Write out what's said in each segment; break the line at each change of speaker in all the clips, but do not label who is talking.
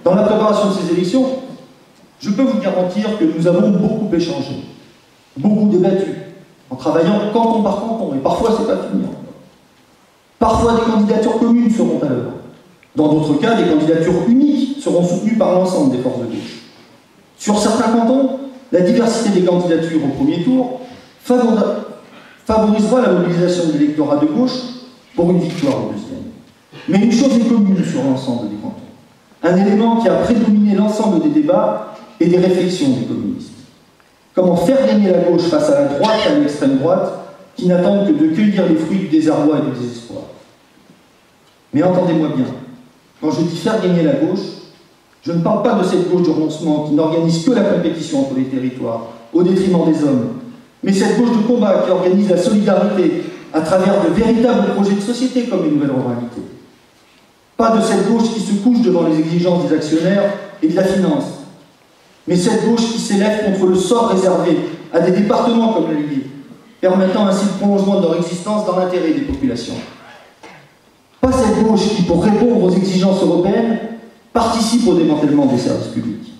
Dans la préparation de ces élections, je peux vous garantir que nous avons beaucoup échangé, beaucoup débattu, en travaillant canton par canton, et parfois c'est pas fini encore. Parfois des candidatures communes seront à l'œuvre. Dans d'autres cas, des candidatures uniques seront soutenues par l'ensemble des forces de gauche. Sur certains cantons, la diversité des candidatures au premier tour favorisera la mobilisation de l'électorat de gauche pour une victoire au deuxième. Mais une chose est commune sur l'ensemble des cantons. Un élément qui a prédominé l'ensemble des débats et des réflexions des communistes. Comment faire gagner la gauche face à la droite et à l'extrême droite qui n'attendent que de cueillir les fruits du désarroi et du désespoir. Mais entendez-moi bien, quand je dis faire gagner la gauche, je ne parle pas de cette gauche de renoncement qui n'organise que la compétition entre les territoires, au détriment des hommes, mais cette gauche de combat qui organise la solidarité à travers de véritables projets de société comme une nouvelle ruralité. Pas de cette gauche qui se couche devant les exigences des actionnaires et de la finance, mais cette gauche qui s'élève contre le sort réservé à des départements comme l'Allier, permettant ainsi le prolongement de leur existence dans l'intérêt des populations. Pas cette gauche qui, pour répondre aux exigences européennes, participe au démantèlement des services publics,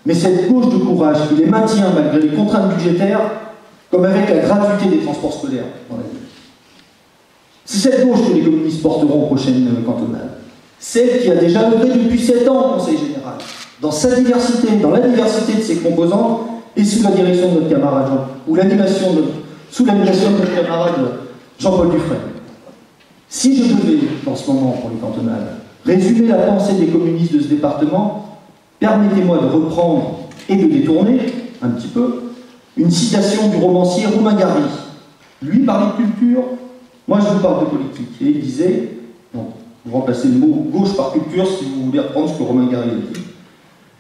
mais cette gauche de courage qui les maintient malgré les contraintes budgétaires, comme avec la gratuité des transports scolaires dans la ville. C'est cette gauche que les communistes porteront aux prochaines cantonales. Celle qui a déjà œuvré depuis 7 ans au Conseil général, dans sa diversité, dans la diversité de ses composantes, et sous la direction de notre camarade Jean, sous l'animation de notre camarade Jean-Paul Dufresne. Si je devais, en ce moment, pour les cantonales, résumer la pensée des communistes de ce département, permettez-moi de reprendre et de détourner, un petit peu, une citation du romancier Romain Gary. Lui parlait de culture, moi je vous parle de politique. Et il disait, bon, vous remplacez le mot gauche par culture si vous voulez reprendre ce que Romain Gary a dit.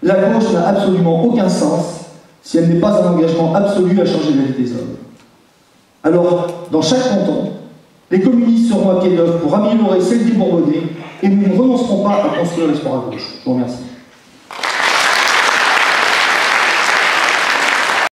La gauche n'a absolument aucun sens si elle n'est pas un engagement absolu à changer la vie des hommes. Alors, dans chaque canton, les communistes seront à pied d'œuvre pour améliorer celle des Bourbonnais et nous ne renoncerons pas à construire l'espoir à gauche. Je vous remercie.